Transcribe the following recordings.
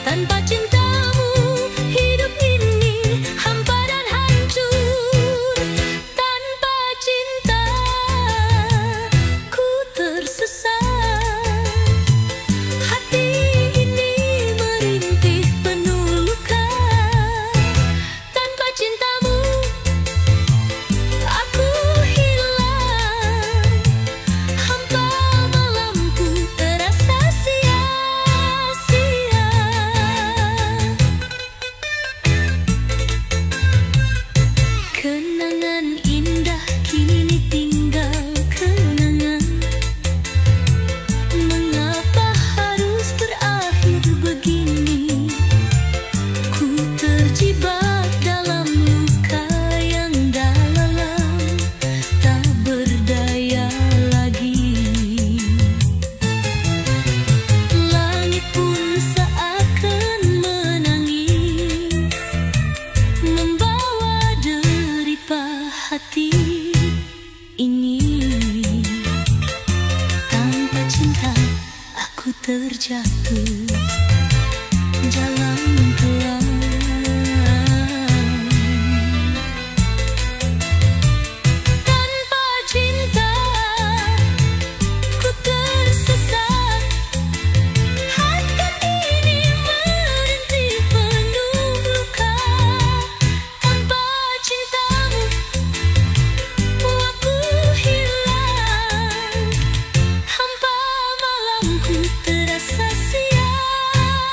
Tanpa cintamu hidup ini hampa dan hancur. Tanpa cinta ku tersesat. Hati ini merintih penuh luka. Tanpa cintamu aku hilang. Hampa malamku terasa sia-sia. Kenangan indah kini tinggal kenangan. Mengapa harus berakhir begini? Ku terjebak dalam luka yang dalam, tak berdaya lagi. Langit pun seakan menangis, membawa derita hati ini. Tanpa cinta aku terjatuh jalan kelam. Tanpa cinta ku tersesat. Hati ini merintih penuh luka. Tanpa cintamu aku hilang. Hampa malamku terasa sia-sia.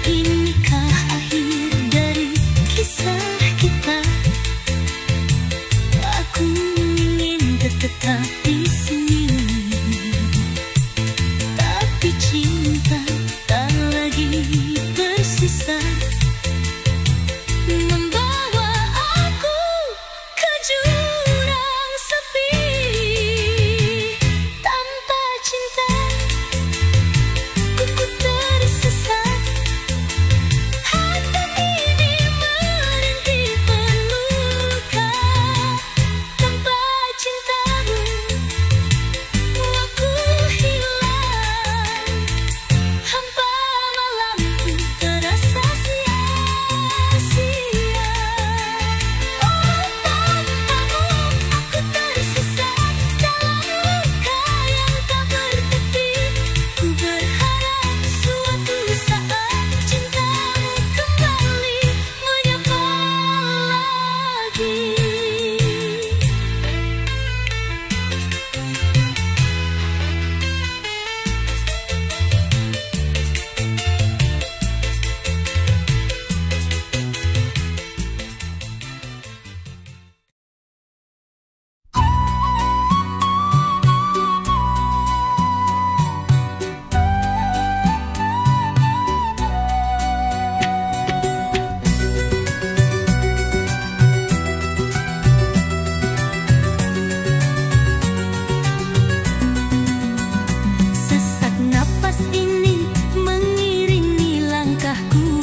Inikah akhir dari kisah kita? Aku ingin tetap di sini, tapi cinta tak lagi tersisa, membawa aku ke jurang sepi. Tanpa cinta ku tersesat. Hati ini merintih penuh luka. Tanpa cintamu aku hilang. Hampa malamku terasa sia-sia. Oh, tanpamu aku tersesat dalam luka yang tak bertepi. Ku berharap suatu saat cintamu kembali menyapa lagi. Sesak napas ini mengiringi langkahku.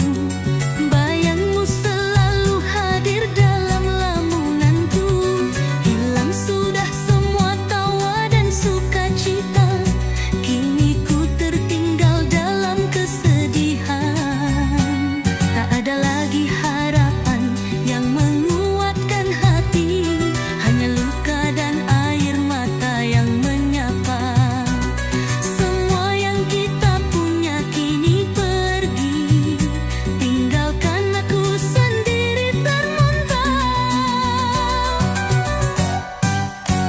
Bayangmu selalu hadir dalam lamunanku. Hilang sudah semua tawa dan sukacita. Kini ku tertinggal dalam kesedihan. Tak ada lagi harapan yang menguatkan hati. Hanya luka dan air mata yang menyapa. Semua yang kita punya kini pergi, tinggalkan aku sendiri termental.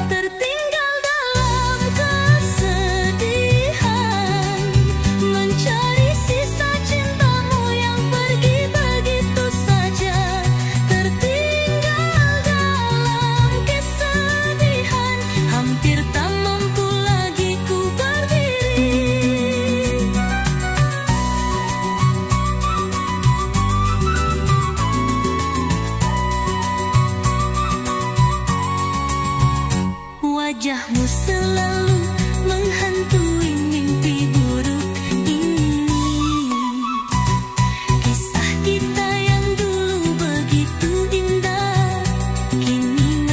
Tertinggal dalam kesedihan, mencari sisa cintamu yang pergi begitu saja. Tertinggal dalam kesedihan, hampir tak mampu lagi ku berdiri. Wajahmu selalu menghantui mimpi buruk ini. Kisah kita yang dulu begitu indah, kini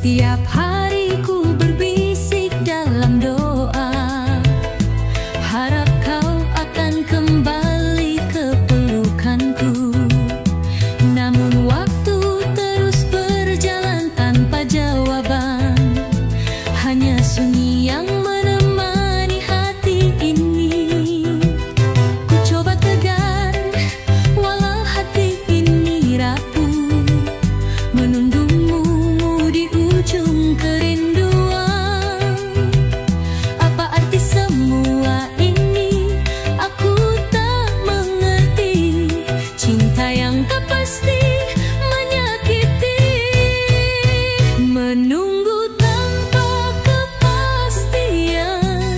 Setiap hari ku berbisik dalam doa, harap kau akan kembali ke pelukanku. Namun waktu terus berjalan tanpa jawaban, hanya sunyi yang menemani hati ini. Ku coba tegar walau hati ini rapuh, menunggumu di ujung kerinduan. Apa arti semua ini? Aku tak mengerti. Cinta yang tak pasti menyakiti, menunggu tanpa kepastian.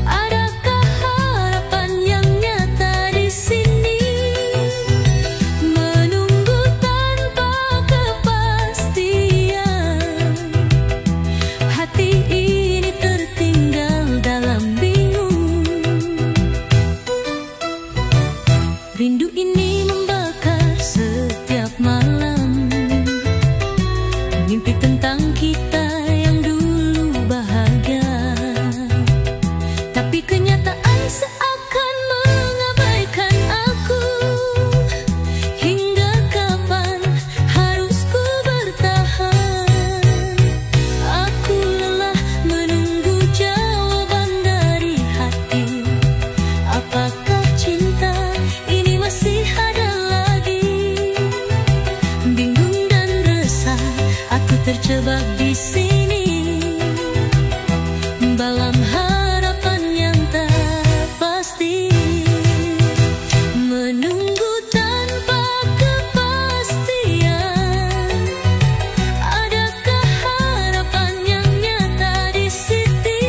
Adakah harapan yang nyata di sini? Menunggu tanpa kepastian, hati ini tertinggal dalam bingung. Rindu ini membakar setiap malam, mimpi tentang kita yang dulu bahagia. Tapi kenyataan seakan mengabaikan aku. Hingga kapan harus ku bertahan? Aku lelah menunggu jawaban dari hati. Apakah cinta ini masih ada lagi? Bingung dan resah, aku terjebak di sini dalam harapan yang tak pasti. Menunggu tanpa kepastian. Adakah harapan yang nyata di sini?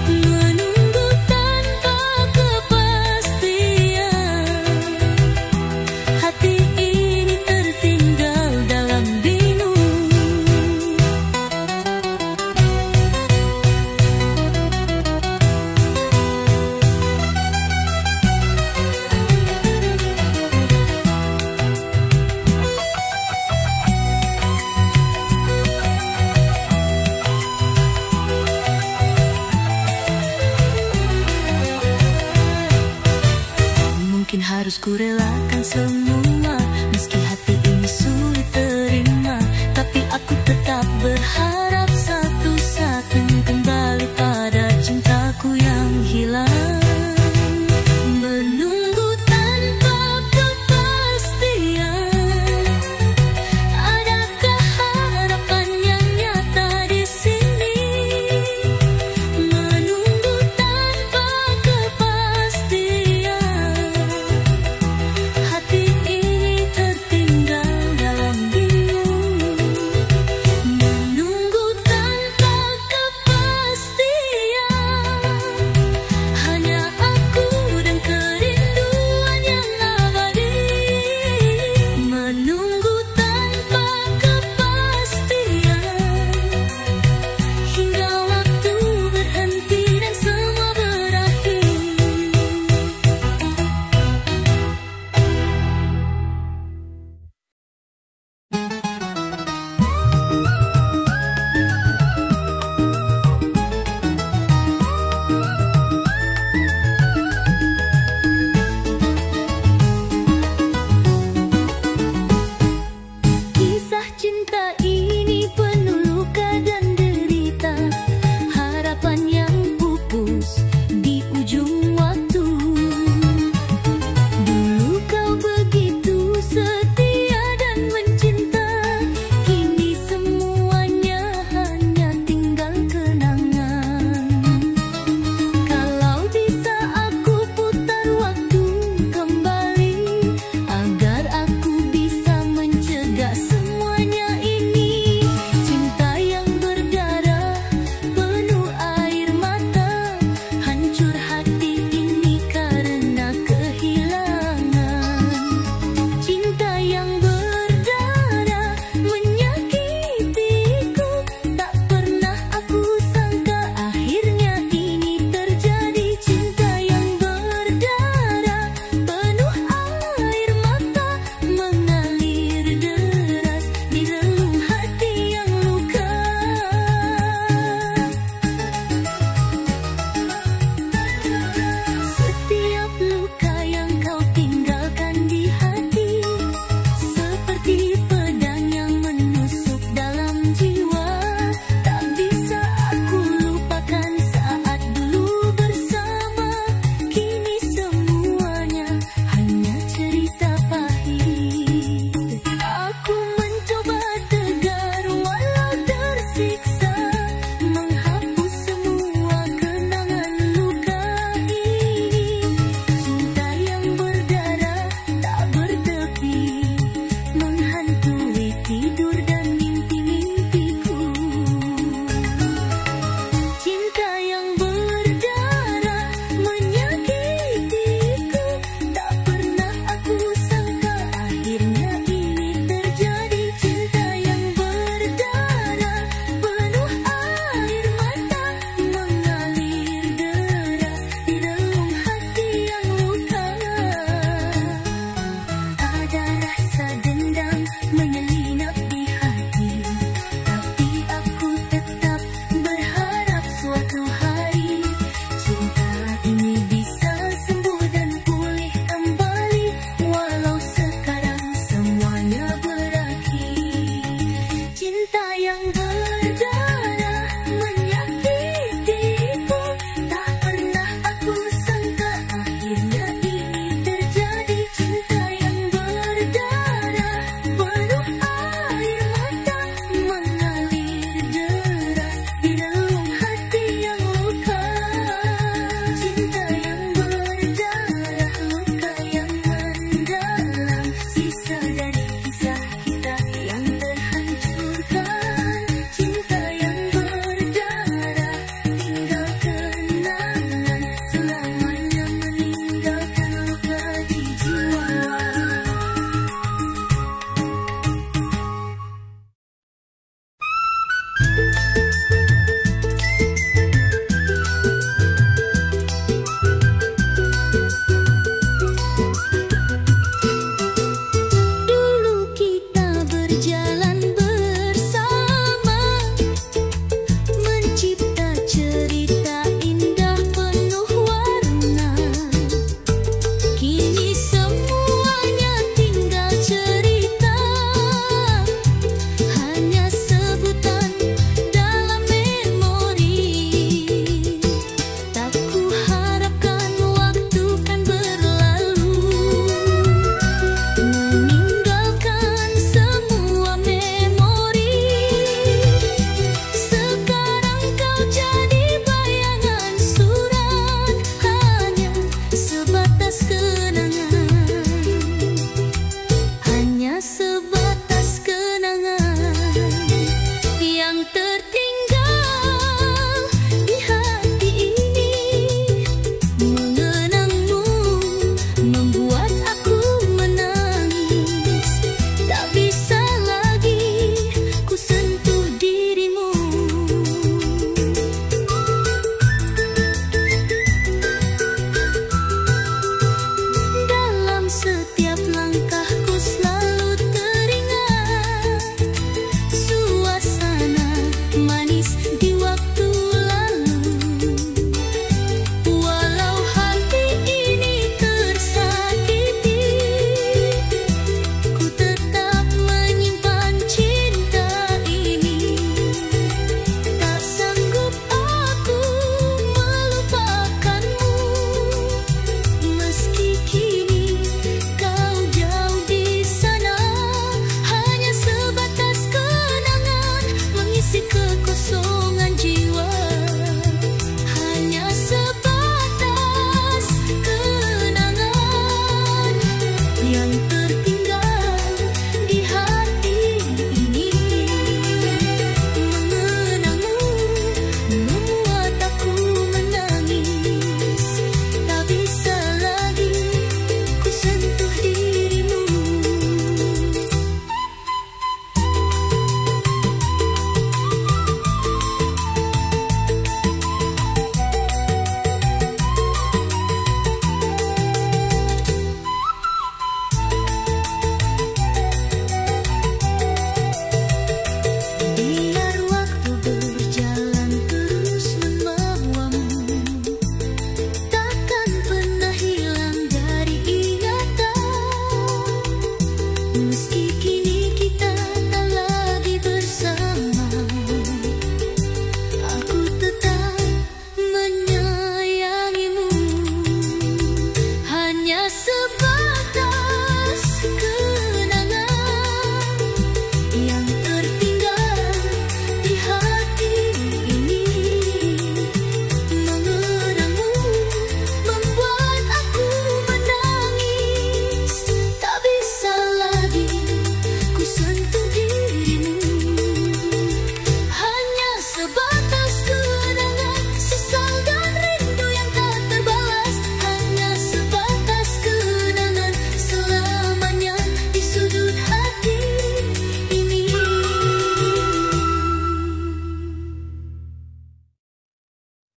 Menunggu tanpa kepastian, hati ini tertinggal dalam bingung. Mungkin harus ku relakan semua